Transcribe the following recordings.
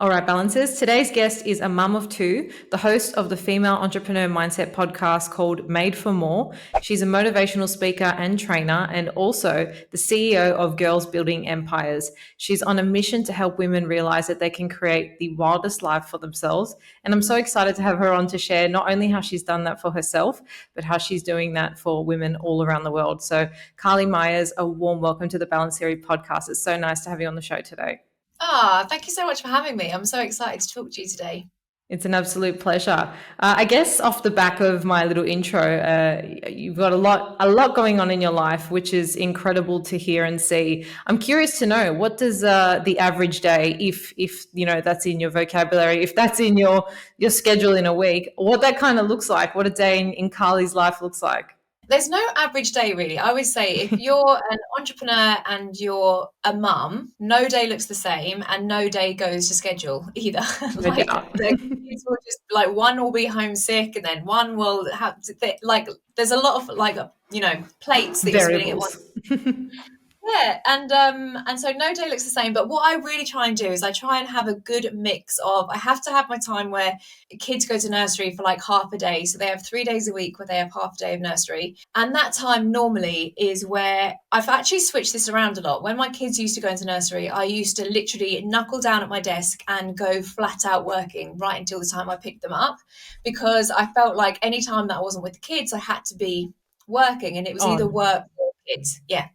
All right, balancers. Today's guest is a mum of two, the host of the Female Entrepreneur Mindset podcast called Made for More. She's a motivational speaker and trainer, and also the CEO of Girls Building Empires. She's on a mission to help women realize that they can create the wildest life for themselves. And I'm so excited to have her on to share not only how she's done that for herself, but how she's doing that for women all around the world. So, Carly Meyers, a warm welcome to the Balance Series podcast. It's so nice to have you on the show today. Thank you so much for having me. I'm so excited to talk to you today. It's an absolute pleasure. I guess off the back of my little intro, you've got a lot going on in your life, which is incredible to hear and see. I'm curious to know, what does the average day, if you know that's in your vocabulary, if that's in your schedule in a week, what that kind of looks like, what a day in Carly's life looks like. There's no average day, really. I would say if you're an entrepreneur and you're a mum, no day looks the same and no day goes to schedule either. No Like doubt. the kids will just, like, one will be homesick and then one will have to, like, there's a lot of, like, plates that you're spinning at once. Variables. Yeah, and so no day looks the same. But what I really try and do is I try and have a good mix of, I have to have my time where kids go to nursery for like half a day. So they have 3 days a week where they have half a day of nursery. And that time normally is where I've actually switched this around a lot. When my kids used to go into nursery, I used to literally knuckle down at my desk and go flat out working right until the time I picked them up, because I felt like any time that I wasn't with the kids, I had to be working, and it was either work or kids. Yeah.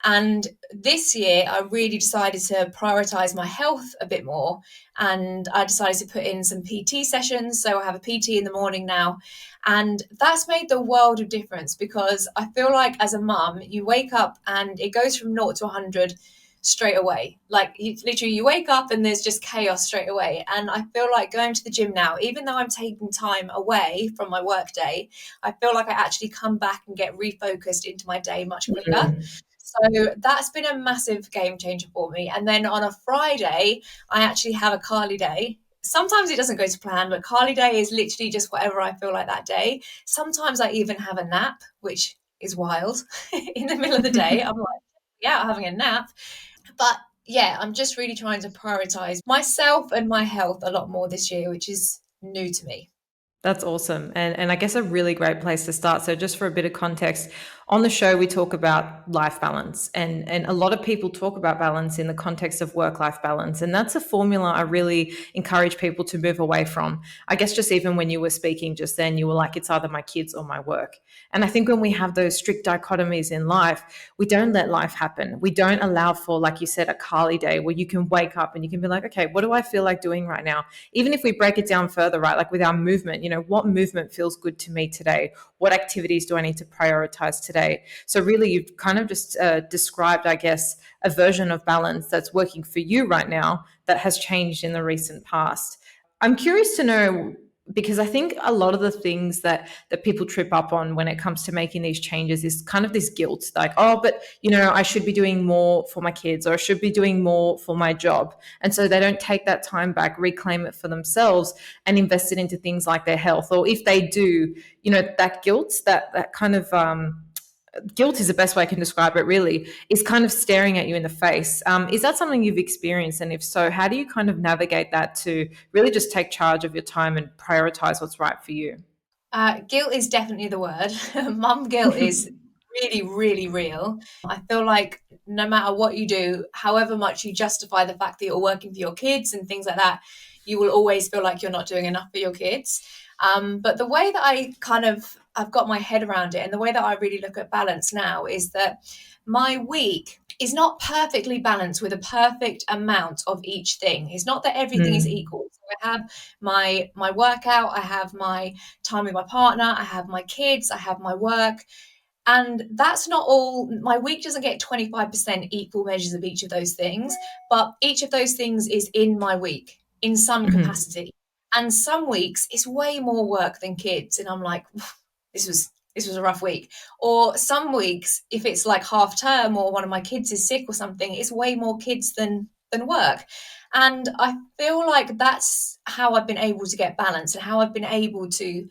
And this year, I really decided to prioritize my health a bit more. And I decided to put in some PT sessions. So I have a PT in the morning now. And that's made the world of difference, because I feel like as a mum, you wake up and it goes from 0 to 100 straight away. Like you wake up and there's just chaos straight away. And I feel like going to the gym now, even though I'm taking time away from my work day, I feel like I actually come back and get refocused into my day much quicker. Mm. So that's been a massive game changer for me. And then on a Friday, I actually have a Carly day. Sometimes it doesn't go to plan, but Carly day is literally just whatever I feel like that day. Sometimes I even have a nap, which is wild. In the middle of the day, I'm like, yeah, I'm having a nap. But yeah, I'm just really trying to prioritize myself and my health a lot more this year, which is new to me. That's awesome. And I guess a really great place to start. So just for a bit of context, on the show, we talk about life balance, and a lot of people talk about balance in the context of work-life balance. And that's a formula I really encourage people to move away from. I guess just even when you were speaking just then, you were like, it's either my kids or my work. And I think when we have those strict dichotomies in life, we don't let life happen. We don't allow for, like you said, a Carly day where you can wake up and you can be like, okay, what do I feel like doing right now? Even if we break it down further, right? Like with our movement, what movement feels good to me today? What activities do I need to prioritize today? So really, you've kind of just described, I guess, a version of balance that's working for you right now that has changed in the recent past. I'm curious to know, because I think a lot of the things that people trip up on when it comes to making these changes is kind of this guilt, like, oh, but I should be doing more for my kids, or I should be doing more for my job. And so they don't take that time back, reclaim it for themselves, and invest it into things like their health. Or if they do, that guilt, that kind of guilt is the best way I can describe it, really, is kind of staring at you in the face. Is that something you've experienced? And if so, how do you kind of navigate that to really just take charge of your time and prioritize what's right for you? Guilt is definitely the word. Mum guilt is really, really real. I feel like no matter what you do, however much you justify the fact that you're working for your kids and things like that, you will always feel like you're not doing enough for your kids. But the way that I've got my head around it, and the way that I really look at balance now, is that my week is not perfectly balanced with a perfect amount of each thing. It's not that everything is equal. So I have my workout, I have my time with my partner, I have my kids, I have my work. And that's not all. My week doesn't get 25% equal measures of each of those things, but each of those things is in my week in some capacity. And some weeks it's way more work than kids. And I'm like, this was a rough week. Or some weeks, if it's like half term or one of my kids is sick or something, it's way more kids than work. And I feel like that's how I've been able to get balance, and how I've been able to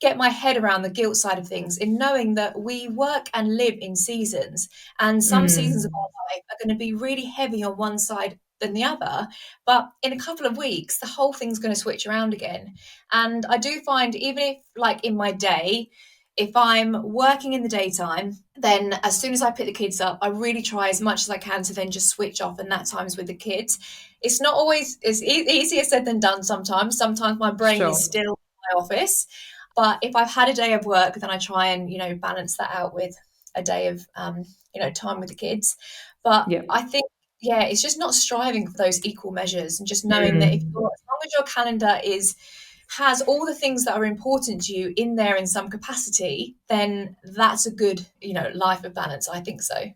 get my head around the guilt side of things, in knowing that we work and live in seasons, and some seasons of our life are going to be really heavy on one side than the other. But in a couple of weeks, the whole thing's going to switch around again. And I do find, even if like in my day, if I'm working in the daytime, then as soon as I pick the kids up, I really try as much as I can to then just switch off, and that time's with the kids. It's not always, it's easier said than done sometimes. Sometimes my brain is Sure. still in my office. But if I've had a day of work, then I try and, balance that out with a day of, time with the kids. But Yeah. I think, yeah, it's just not striving for those equal measures, and just knowing that if Mm. you're, as long as your calendar has all the things that are important to you in there in some capacity, then that's a good, life of balance. I think so.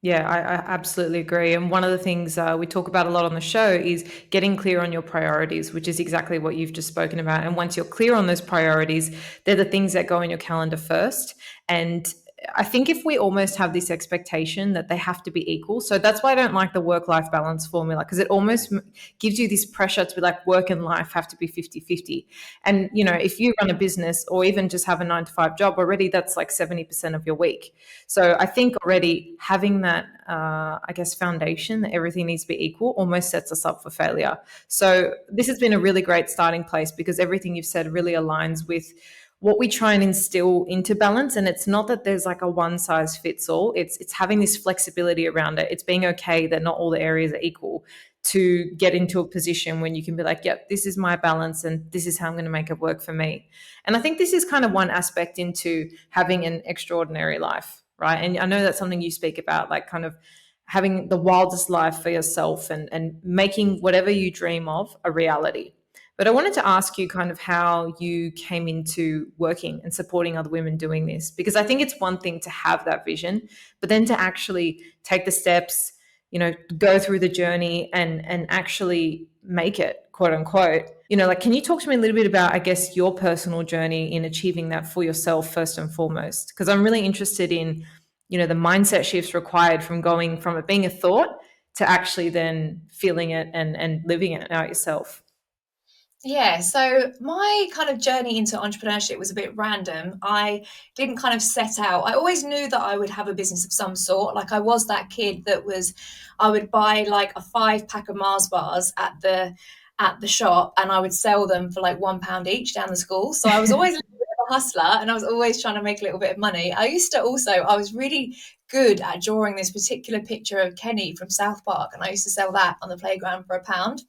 Yeah, I absolutely agree. And one of the things we talk about a lot on the show is getting clear on your priorities, which is exactly what you've just spoken about. And once you're clear on those priorities, they're the things that go in your calendar first. And I think if we almost have this expectation that they have to be equal, so that's why I don't like the work life balance formula, because it almost gives you this pressure to be like work and life have to be 50-50. And, if you run a business or even just have a 9 to 5 job already, that's like 70% of your week. So I think already having that, I guess, foundation that everything needs to be equal almost sets us up for failure. So this has been a really great starting place, because everything you've said really aligns with what we try and instill into balance. And it's not that there's like a one size fits all. It's having this flexibility around it. It's being okay that not all the areas are equal, to get into a position when you can be like, yep, this is my balance and this is how I'm going to make it work for me. And I think this is kind of one aspect into having an extraordinary life, right? And I know that's something you speak about, like kind of having the wildest life for yourself, and making whatever you dream of a reality. But I wanted to ask you kind of how you came into working and supporting other women doing this, because I think it's one thing to have that vision, but then to actually take the steps, go through the journey and actually make it, quote unquote. Like, can you talk to me a little bit about, I guess, your personal journey in achieving that for yourself first and foremost? Because I'm really interested in, the mindset shifts required from going from it being a thought to actually then feeling it and living it out yourself. Yeah, so my kind of journey into entrepreneurship was a bit random. I didn't kind of set out. I always knew that I would have a business of some sort. Like, I was that kid that was, I would buy like a 5 pack of Mars bars at the shop, and I would sell them for like £1 each down the school. So I was always a little bit of a hustler, and I was always trying to make a little bit of money. I was really good at drawing this particular picture of Kenny from South Park, and I used to sell that on the playground for £1.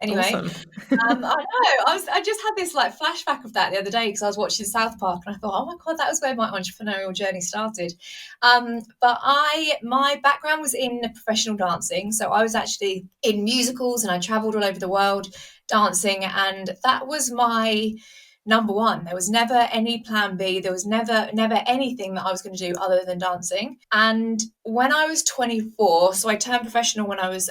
Anyway, Awesome. I know. I just had this like flashback of that the other day because I was watching South Park, and I thought, oh my God, that was where my entrepreneurial journey started. My background was in professional dancing, so I was actually in musicals, and I travelled all over the world dancing, and that was my number one. There was never any plan B. There was never anything that I was going to do other than dancing. And when I was 24, so I turned professional when I was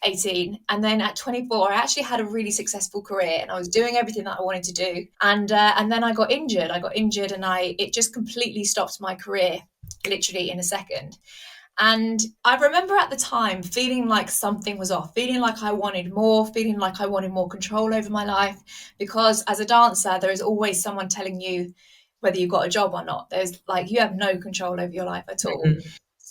18, and then at 24 I actually had a really successful career, and I was doing everything that I wanted to do, and then I got injured, and it just completely stopped my career, literally in a second. And I remember at the time feeling like something was off, feeling like I wanted more, feeling like I wanted more control over my life, because as a dancer there is always someone telling you whether you've got a job or not. There's like, you have no control over your life at all. Mhm.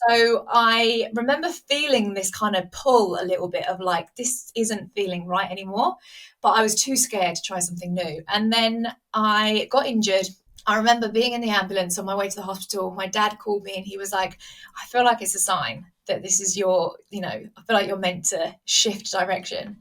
So I remember feeling this kind of pull a little bit of like, this isn't feeling right anymore, but I was too scared to try something new. And then I got injured. I remember being in the ambulance on my way to the hospital. My dad called me, and he was like, I feel like it's a sign that this is I feel like you're meant to shift direction.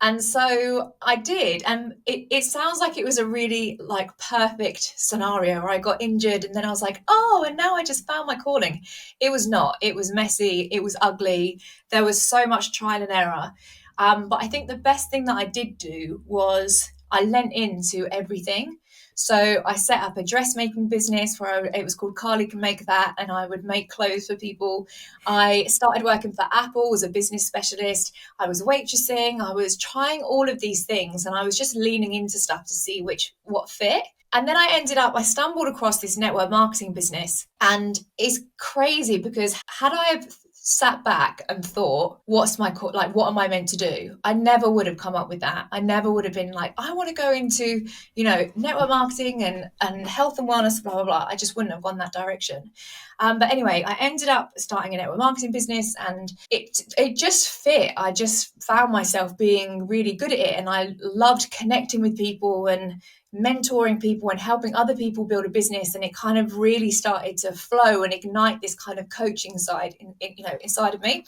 And so I did. And it sounds like it was a really like perfect scenario where I got injured and then I was like, oh, and now I just found my calling. It was not. It was messy. It was ugly. There was so much trial and error. But I think the best thing that I did do was I lent into everything. So I set up a dressmaking business it was called Carly Can Make That, and I would make clothes for people. I started working for Apple as a business specialist. I was waitressing. I was trying all of these things, and I was just leaning into stuff to see what fit. And then I stumbled across this network marketing business, and it's crazy because had I have sat back and thought, what am I meant to do? I never would have come up with that. I never would have been like, I want to go into, network marketing and health and wellness, blah, blah, blah. I just wouldn't have gone that direction. But anyway, I ended up starting a network marketing business, and it just fit. I just found myself being really good at it, and I loved connecting with people and mentoring people and helping other people build a business. And it kind of really started to flow and ignite this kind of coaching side inside of me.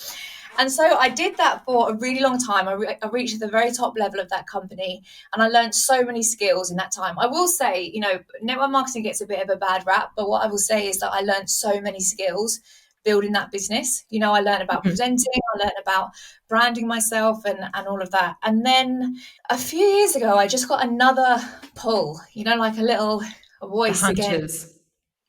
And so I did that for a really long time. I reached the very top level of that company, and I learned so many skills in that time. I will say, network marketing gets a bit of a bad rap, but what I will say is that I learned so many skills building that business. I learned about presenting, I learned about branding myself and all of that. And then a few years ago, I just got another pull, like a The voice again. hunches.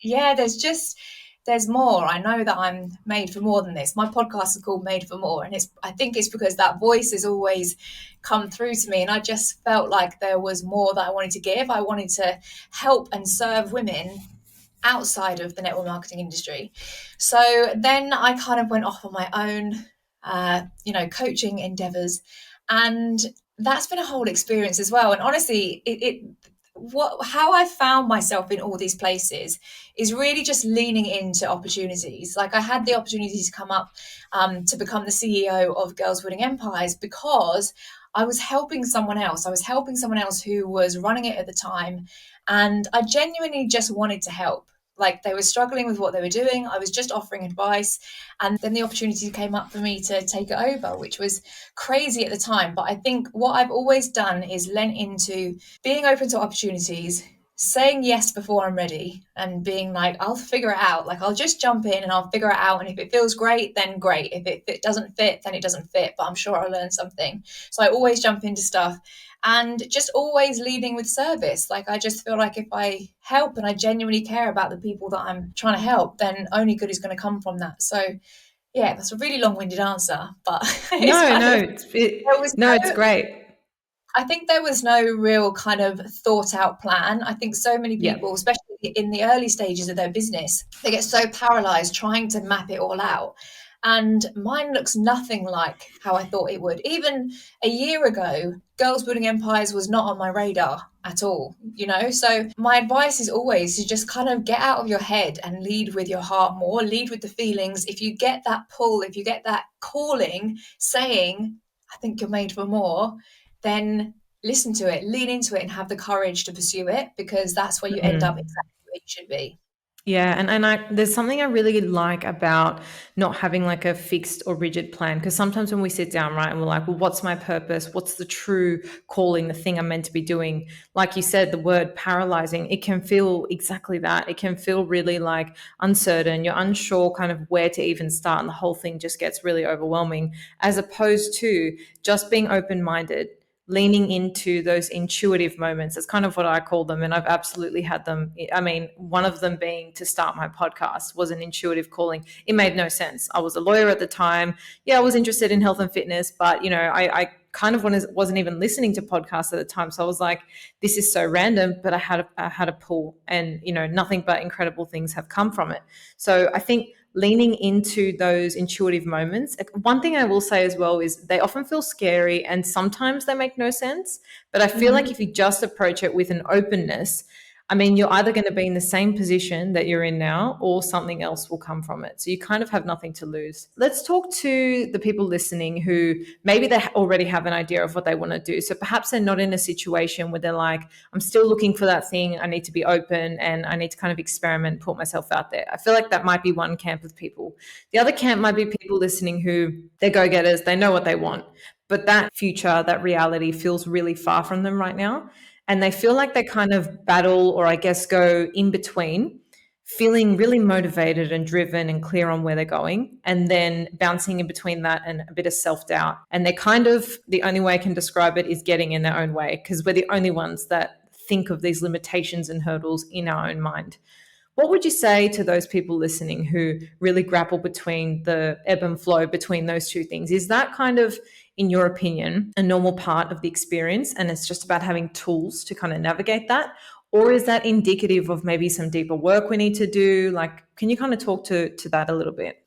Yeah, there's more. I know that I'm made for more than this. My podcast is called Made for More, and I think it's because that voice has always come through to me, and I just felt like there was more that I wanted to give. I wanted to help and serve women outside of the network marketing industry. So then I kind of went off on my own, coaching endeavors, and that's been a whole experience as well. And honestly, how I found myself in all these places is really just leaning into opportunities. Like I had the opportunity to come up to become the CEO of Girls Building Empires because I was helping someone else. I was helping someone else who was running it at the time, and I genuinely just wanted to help. Like they were struggling with what they were doing. I was just offering advice. And then the opportunity came up for me to take it over, which was crazy at the time. But I think what I've always done is lent into being open to opportunities, saying yes before I'm ready, and being like, I'll figure it out. Like I'll just jump in and I'll figure it out. And if it feels great, then great. If it doesn't fit, then it doesn't fit. But I'm sure I'll learn something. So I always jump into stuff. And just always leading with service. Like I just feel like if I help and I genuinely care about the people that I'm trying to help, then only good is going to come from that. So yeah, that's a really long-winded answer, but it's No, kind no, of there was no, it's great. I think there was no real kind of thought out plan. I think so many Yeah. people, especially in the early stages of their business, they get so paralyzed trying to map it all out. And mine looks nothing like how I thought it would. Even a year ago, Girls Building Empires was not on my radar at all. So my advice is always to just kind of get out of your head and lead with your heart more, lead with the feelings. If you get that pull, if you get that calling saying, I think you're made for more, then listen to it, lean into it, and have the courage to pursue it, because that's where you end up Mm. exactly where you should be. Yeah, and there's something I really like about not having like a fixed or rigid plan, because sometimes when we sit down, right, and we're like, well, what's my purpose? What's the true calling, the thing I'm meant to be doing? Like you said, the word paralyzing, it can feel exactly that. It can feel really like uncertain. You're unsure kind of where to even start, and the whole thing just gets really overwhelming, as opposed to just being open-minded, leaning into those intuitive moments. That's kind of what I call them. And I've absolutely had them. I mean, one of them being to start my podcast was an intuitive calling. It made no sense. I was a lawyer at the time. Yeah, I was interested in health and fitness, but I kind of wasn't even listening to podcasts at the time. So I was like, this is so random, but I had a pull, and nothing but incredible things have come from it. So I think leaning into those intuitive moments. One thing I will say as well is they often feel scary and sometimes they make no sense. But I feel like Mm-hmm. if you just approach it with an openness, I mean, you're either going to be in the same position that you're in now or something else will come from it. So you kind of have nothing to lose. Let's talk to the people listening who maybe they already have an idea of what they want to do. So perhaps they're not in a situation where they're like, I'm still looking for that thing. I need to be open and I need to kind of experiment, put myself out there. I feel like that might be one camp of people. The other camp might be people listening who they're go-getters, they know what they want, but that future, that reality feels really far from them right now. And they feel like they kind of battle, or I guess go in between, feeling really motivated and driven and clear on where they're going, and then bouncing in between that and a bit of self-doubt. And they're kind of, the only way I can describe it is getting in their own way, because we're the only ones that think of these limitations and hurdles in our own mind. What would you say to those people listening who really grapple between the ebb and flow between those two things? Is that kind of, in your opinion, a normal part of the experience and it's just about having tools to kind of navigate that? Or is that indicative of maybe some deeper work we need to do? Like, can you kind of talk to that a little bit?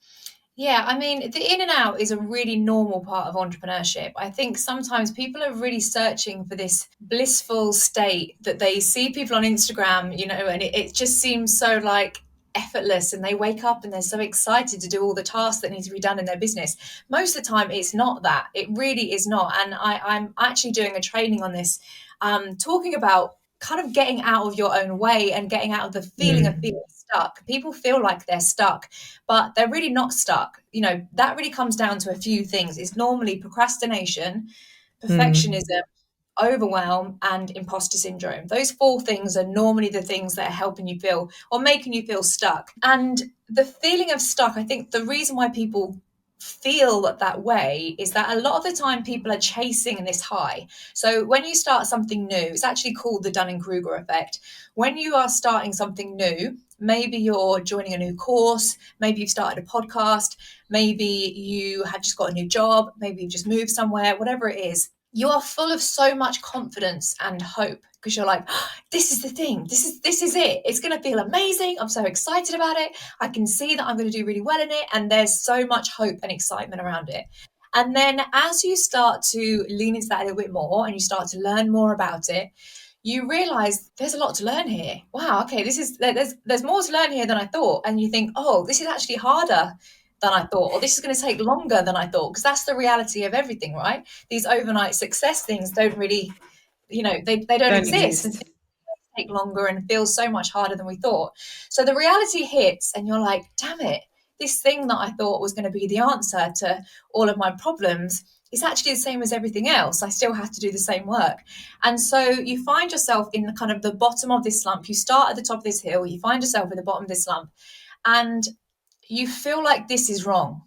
Yeah, I mean, the in and out is a really normal part of entrepreneurship. I think sometimes people are really searching for this blissful state that they see people on Instagram, and it just seems so like effortless and they wake up and they're so excited to do all the tasks that need to be done in their business. Most of the time, it's not that. It really is not. And I'm actually doing a training on this, talking about kind of getting out of your own way and getting out of the feeling of Mm. being stuck. People feel like they're stuck, but they're really not stuck. That really comes down to a few things. It's normally procrastination, Mm. perfectionism, overwhelm, and imposter syndrome. Those four things are normally the things that are helping you feel or making you feel stuck. And the feeling of stuck, I think the reason why people feel that way is that a lot of the time people are chasing this high. So when you start something new, it's actually called the Dunning-Kruger effect. When you are starting something new, maybe you're joining a new course, maybe you've started a podcast, maybe you have just got a new job, maybe you've just moved somewhere, whatever it is, you are full of so much confidence and hope because you're like, oh, this is the thing. This is it. It's going to feel amazing. I'm so excited about it. I can see that I'm going to do really well in it. And there's so much hope and excitement around it. And then as you start to lean into that a little bit more and you start to learn more about it, you realize there's a lot to learn here. Wow, okay, there's more to learn here than I thought. And you think, oh, this is actually harder than I thought, or this is going to take longer than I thought, because that's the reality of everything, right? These overnight success things don't really, they don't Don't exist, and exist. things take longer and feel so much harder than we thought. So the reality hits, and you're like, damn it, this thing that I thought was going to be the answer to all of my problems is actually the same as everything else. I still have to do the same work. And so you find yourself in the kind of the bottom of this slump. You start at the top of this hill, you find yourself at the bottom of this slump, and you feel like this is wrong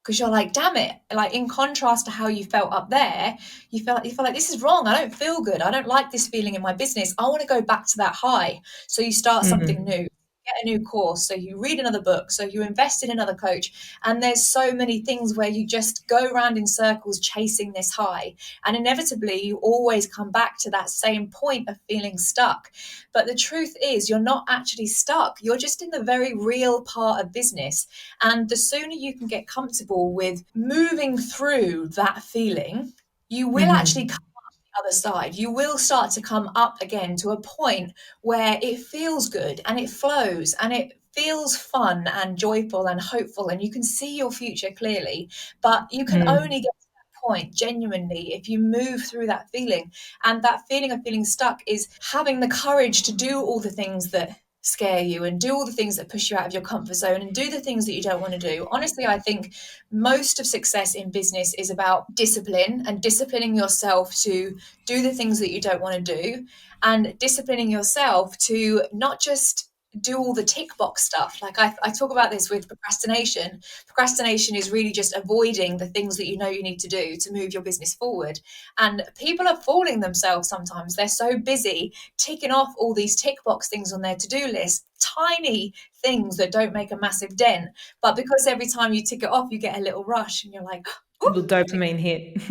because you're like, damn it. Like, in contrast to how you felt up there, you feel like this is wrong. I don't feel good. I don't like this feeling in my business. I want to go back to that high. So you start something Mm. new, get a new course. So you read another book. So you invest in another coach. And there's so many things where you just go around in circles chasing this high. And inevitably, you always come back to that same point of feeling stuck. But the truth is, you're not actually stuck. You're just in the very real part of business. And the sooner you can get comfortable with moving through that feeling, you will actually come Mm. up the other side. You will start to come up again to a point where it feels good and it flows and it feels fun and joyful and hopeful, and you can see your future clearly. But you can only Mm. get to that point genuinely if you move through that feeling. And that feeling of feeling stuck is having the courage to do all the things that scare you and do all the things that push you out of your comfort zone and do the things that you don't want to do. Honestly, I think most of success in business is about discipline and disciplining yourself to do the things that you don't want to do, and disciplining yourself to not just do all the tick box stuff. Like I talk about this with procrastination. Procrastination is really just avoiding the things that you know you need to do to move your business forward. And people are fooling themselves sometimes. They're so busy ticking off all these tick box things on their to-do list, tiny things that don't make a massive dent. But because every time you tick it off, you get a little rush and you're like, oh, Little dopamine hit.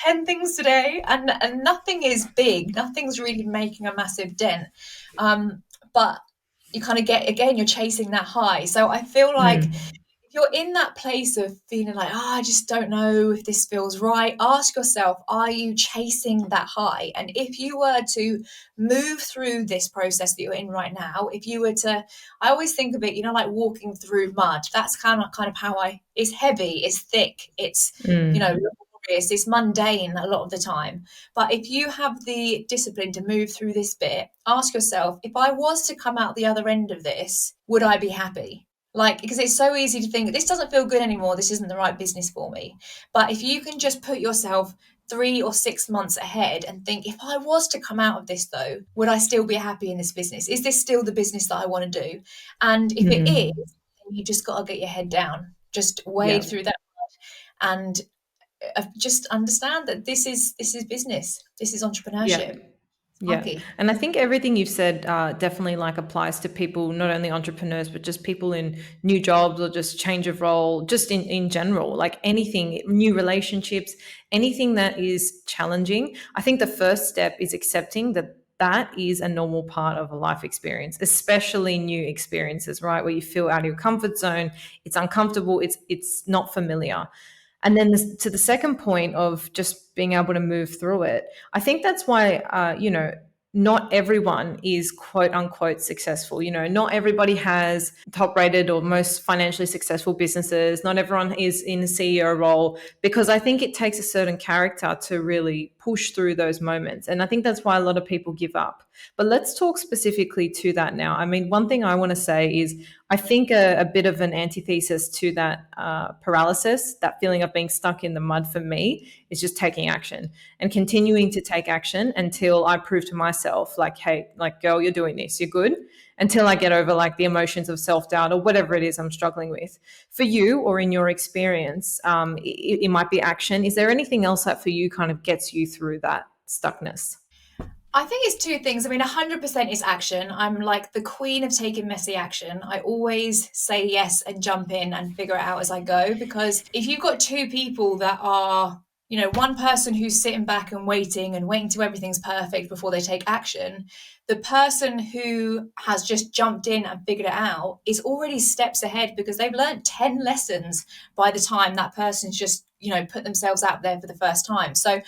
10 things today, and nothing is big, nothing's really making a massive dent. But you kind of get, again, you're chasing that high. So I feel like Mm. if you're in that place of feeling like, oh, I just don't know if this feels right, ask yourself, are you chasing that high? And if you were to move through this process that you're in right now, if you were to, I always think of it, like walking through mud. That's kind of how it's heavy, it's thick, it's, Mm. laborious, it's mundane a lot of the time. But if you have the discipline to move through this bit, ask yourself, if I was to come out the other end of this, would I be happy? Like, because it's so easy to think this doesn't feel good anymore, this isn't the right business for me. But if you can just put yourself 3 or 6 months ahead and think, if I was to come out of this though, would I still be happy in this business? Is this still the business that I want to do? And if it is, Mm. then you just got to get your head down, just wade Yeah. through that and just understand that this is business, this is Yeah. entrepreneurship. It's Yeah. mucky. And I think everything you've said definitely like applies to people, not only entrepreneurs, but just people in new jobs or just change of role, just in general, like anything, new relationships, anything that is challenging. I think the first step is accepting that that is a normal part of a life experience, especially new experiences, right? Where you feel out of your comfort zone, it's uncomfortable, it's not familiar. And then to the second point of just being able to move through it, I think that's why, not everyone is quote unquote successful. Not everybody has top rated or most financially successful businesses. Not everyone is in a CEO role, because I think it takes a certain character to really push through those moments. And I think that's why a lot of people give up. But let's talk specifically to that now. I mean, one thing I want to say is I think a bit of an antithesis to that paralysis, that feeling of being stuck in the mud for me, is just taking action and continuing to take action until I prove to myself, like, hey, like, girl, you're doing this, you're good, until I get over like the emotions of self-doubt or whatever it is I'm struggling with. For you, or in your experience, it might be action. Is there anything else that for you kind of gets you through that stuckness? I think it's two things. I mean, 100% is action. I'm like the queen of taking messy action. I always say yes and jump in and figure it out as I go. Because if you've got two people that are, one person who's sitting back and waiting till everything's perfect before they take action, the person who has just jumped in and figured it out is already steps ahead because they've learned 10 lessons by the time that person's just, put themselves out there for the first time. So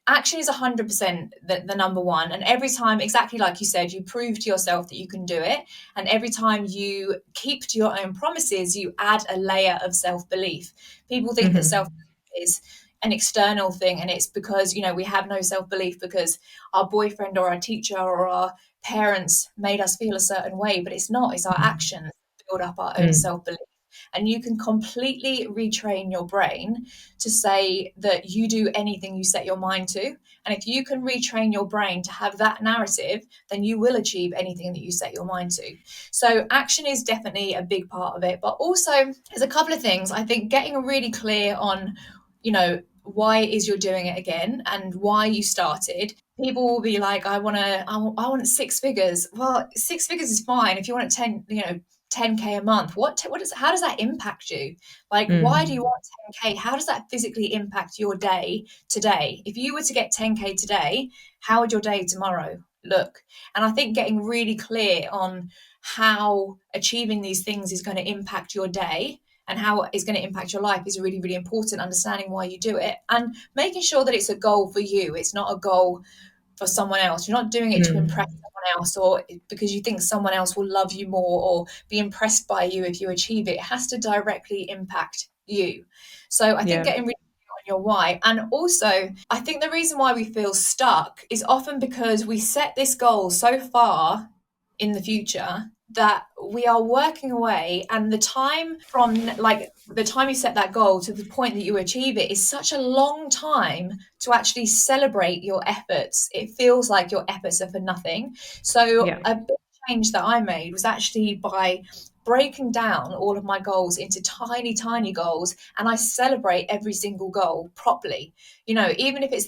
action is 100% the number one. And every time, exactly like you said, you prove to yourself that you can do it. And every time you keep to your own promises, you add a layer of self-belief. People think that self-belief is an external thing, and it's because, we have no self-belief because our boyfriend or our teacher or our parents made us feel a certain way, but it's not. It's our actions that build up our own self-belief. And you can completely retrain your brain to say that you do anything you set your mind to. And if you can retrain your brain to have that narrative, then you will achieve anything that you set your mind to. So action is definitely a big part of it. But also, there's a couple of things. I think getting really clear on, why it is you're doing it again and why you started. People will be like, I want 6 figures. Well, 6 figures is fine. If you want 10K a month, how does that impact you? Like, why do you want 10K? How does that physically impact your day today? If you were to get 10K today, how would your day tomorrow look? And I think getting really clear on how achieving these things is going to impact your day and how it's going to impact your life is really, really important. Understanding why you do it and making sure that it's a goal for you. It's not a goal for someone else. You're not doing it to impress someone else or because you think someone else will love you more or be impressed by you if you achieve it. It has to directly impact you. So I think getting really clear on your why. And also, I think the reason why we feel stuck is often because we set this goal so far in the future that we are working away, and the time from like the time you set that goal to the point that you achieve it is such a long time to actually celebrate your efforts. It feels like your efforts are for nothing. So a big change that I made was actually by breaking down all of my goals into tiny, tiny goals, and I celebrate every single goal properly. Even if it's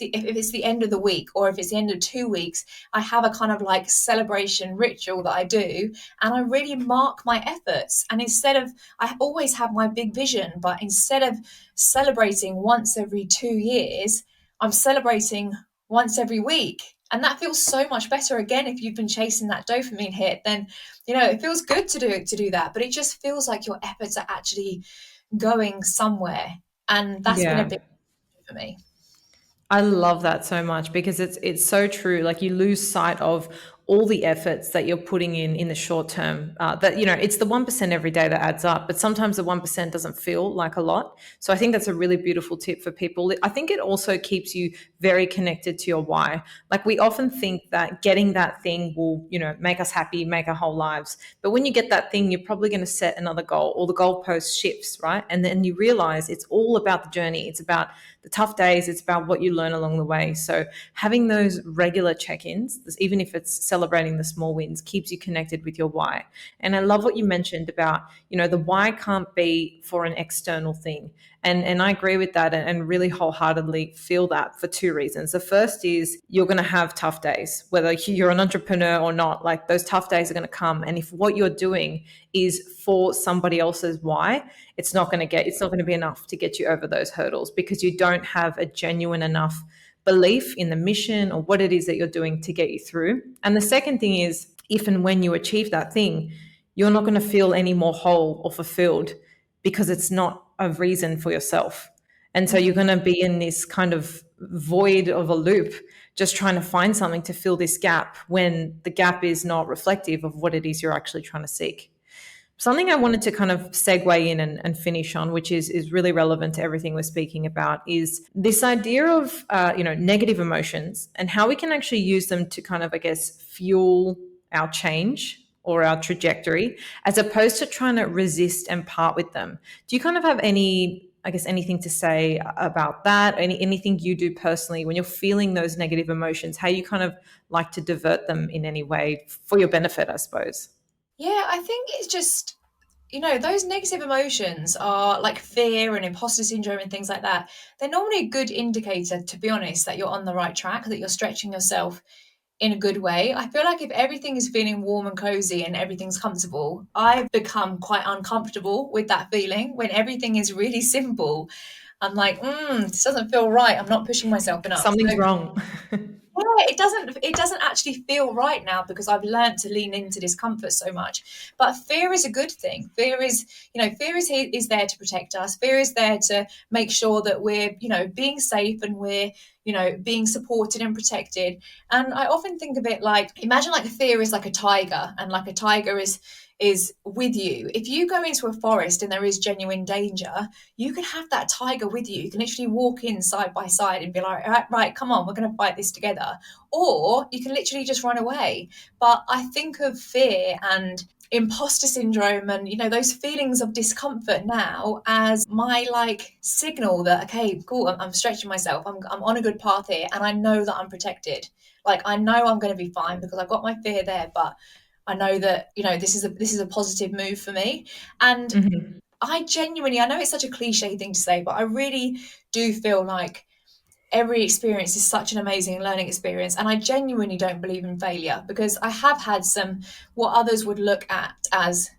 the end of the week or if it's the end of 2 weeks, I have a kind of like celebration ritual that I do, and I really mark my efforts. And I always have my big vision, but instead of celebrating once every 2 years, I'm celebrating once every week. And that feels so much better. Again, if you've been chasing that dopamine hit, then, it feels good to do that. But it just feels like your efforts are actually going somewhere. And that's been a big thing for me. I love that so much because it's so true. Like, you lose sight of all the efforts that you're putting in the short term. That it's the 1% every day that adds up, but sometimes the 1% doesn't feel like a lot. So I think that's a really beautiful tip for people. I think it also keeps you very connected to your why. Like, we often think that getting that thing will make us happy, make our whole lives. But when you get that thing, you're probably going to set another goal, or the goalpost shifts, right? And then you realize it's all about the journey. It's about the tough days. It's about what you learn along the way. So having those regular check-ins, even if it's celebrating the small wins, keeps you connected with your why. And I love what you mentioned about, the why can't be for an external thing. And I agree with that and really wholeheartedly feel that for two reasons. The first is you're going to have tough days, whether you're an entrepreneur or not. Like, those tough days are going to come. And if what you're doing is for somebody else's why, it's not going to be enough to get you over those hurdles because you don't have a genuine enough belief in the mission or what it is that you're doing to get you through. And the second thing is, if and when you achieve that thing, you're not going to feel any more whole or fulfilled because it's not a reason for yourself. And so you're going to be in this kind of void of a loop just trying to find something to fill this gap when the gap is not reflective of what it is you're actually trying to seek. Something I wanted to kind of segue in and finish on, which is really relevant to everything we're speaking about, is this idea of negative emotions and how we can actually use them to kind of, I guess, fuel our change or our trajectory, as opposed to trying to resist and part with them. Do you kind of have any, I guess, anything to say about that? Anything you do personally when you're feeling those negative emotions, how you kind of like to divert them in any way for your benefit, I suppose? Yeah, I think it's just, those negative emotions are like fear and imposter syndrome and things like that. They're normally a good indicator, to be honest, that you're on the right track, that you're stretching yourself in a good way. I feel like if everything is feeling warm and cozy and everything's comfortable, I've become quite uncomfortable with that feeling. When everything is really simple, I'm like, this doesn't feel right. I'm not pushing myself enough. Something's So wrong. yeah, it doesn't actually feel right now because I've learned to lean into discomfort so much. But fear is a good thing. Fear is there to protect us. Fear is there to make sure that we're, being safe, and we're, being supported and protected. And I often think of it like, imagine like fear is like a tiger, and like a tiger is with you. If you go into a forest and there is genuine danger, you can have that tiger with you. You can literally walk in side by side and be like, right, come on, we're going to fight this together. Or you can literally just run away. But I think of fear and imposter syndrome and those feelings of discomfort now as my like signal that, okay, cool, I'm stretching myself, I'm on a good path here, and I know that I'm protected. Like, I know I'm going to be fine because I've got my fear there, but I know that this is a positive move for me. And Mhm. I know it's such a cliche thing to say, but I really do feel like every experience is such an amazing learning experience. And I genuinely don't believe in failure, because I have had some, what others would look at as,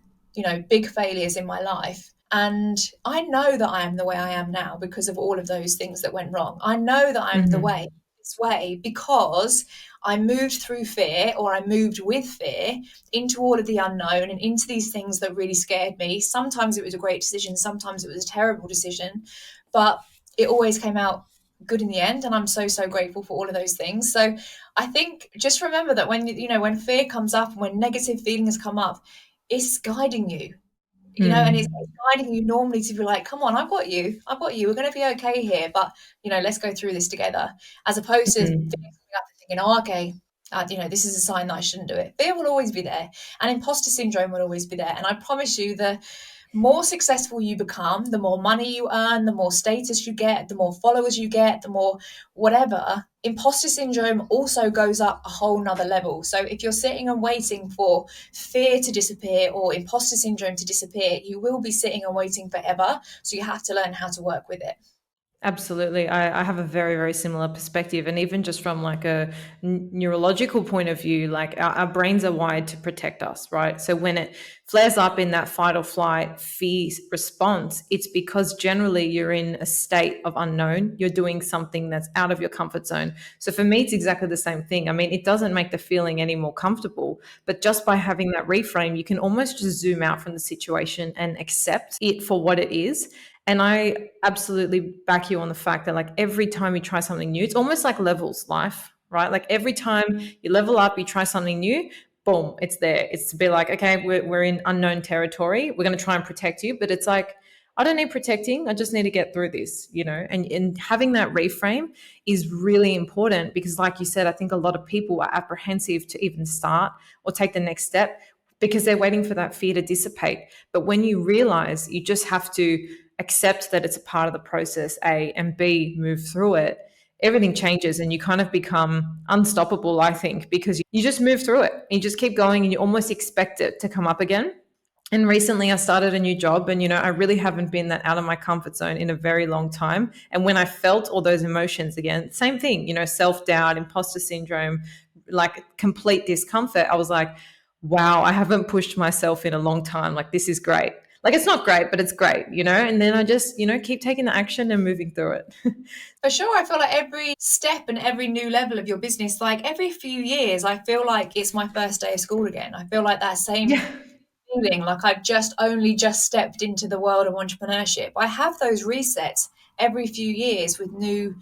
big failures in my life. And I know that I am the way I am now because of all of those things that went wrong. I know that I'm the way, Mhm. this way, because I moved through fear, or I moved with fear into all of the unknown and into these things that really scared me. Sometimes it was a great decision, sometimes it was a terrible decision, but it always came out good in the end, and I'm so grateful for all of those things. So I think just remember that when fear comes up and when negative feelings come up, it's guiding you, and it's Mm. guiding you normally to be like, come on, I've got you, we're going to be okay here, but let's go through this together, as opposed to fear Mm. coming up and thinking, oh, okay, this is a sign that I shouldn't do it. Fear will always be there, and imposter syndrome will always be there. And I promise you, the more successful you become, the more money you earn, the more status you get, the more followers you get, the more whatever, imposter syndrome also goes up a whole nother level. So if you're sitting and waiting for fear to disappear or imposter syndrome to disappear, you will be sitting and waiting forever. So you have to learn how to work with it. Absolutely. I have a very, very similar perspective. And even just from like a neurological point of view, like our brains are wired to protect us, right? So when it flares up in that fight or flight fear response, it's because generally you're in a state of unknown. You're doing something that's out of your comfort zone. So for me, it's exactly the same thing. I mean, it doesn't make the feeling any more comfortable, but just by having that reframe, you can almost just zoom out from the situation and accept it for what it is. And I absolutely back you on the fact that like every time you try something new, it's almost like levels life, right? Like every time you level up, you try something new, boom, it's there. It's to be like, okay, we're in unknown territory. We're going to try and protect you. But it's like, I don't need protecting. I just need to get through this, and having that reframe is really important because, like you said, I think a lot of people are apprehensive to even start or take the next step because they're waiting for that fear to dissipate. But when you realize you just have to accept that it's a part of the process, A, and B, move through it, everything changes and you kind of become unstoppable, I think, because you just move through it. You just keep going and you almost expect it to come up again. And recently I started a new job and, I really haven't been that out of my comfort zone in a very long time. And when I felt all those emotions again, same thing, self-doubt, imposter syndrome, like complete discomfort, I was like, wow, I haven't pushed myself in a long time. Like, this is great. Like, it's not great, but it's great, And then I just, keep taking the action and moving through it. For sure, I feel like every step and every new level of your business, like every few years, I feel like it's my first day of school again. I feel like that same Yeah. feeling like I've just stepped into the world of entrepreneurship. I have those resets every few years with new,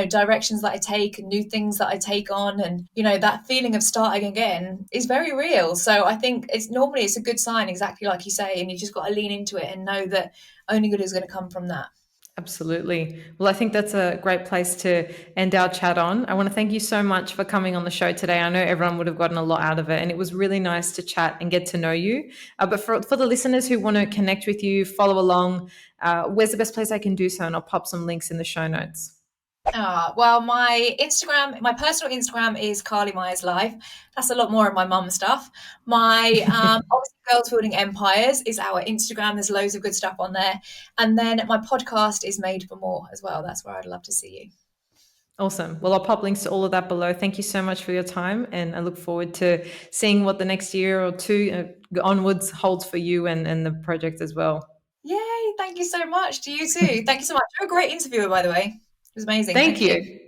directions that I take and new things that I take on. And, that feeling of starting again is very real. So I think it's a good sign, exactly like you say, and you just got to lean into it and know that only good is going to come from that. Absolutely. Well, I think that's a great place to end our chat on. I want to thank you so much for coming on the show today. I know everyone would have gotten a lot out of it, and it was really nice to chat and get to know you. But for the listeners who want to connect with you, follow along, where's the best place I can do so? And I'll pop some links in the show notes. Well, my personal Instagram is Carly Myers Life. That's a lot more of my mum stuff. My obviously Girls Building Empires is our Instagram. There's loads of good stuff on there. And then my podcast is Made for More as well. That's where I'd love to see you. Awesome. Well, I'll pop links to all of that below. Thank you so much for your time. And I look forward to seeing what the next year or two onwards holds for you and the project as well. Yay. Thank you so much. To you too. Thank you so much. You're a great interviewer, by the way. It was amazing. Thank Thank you. you.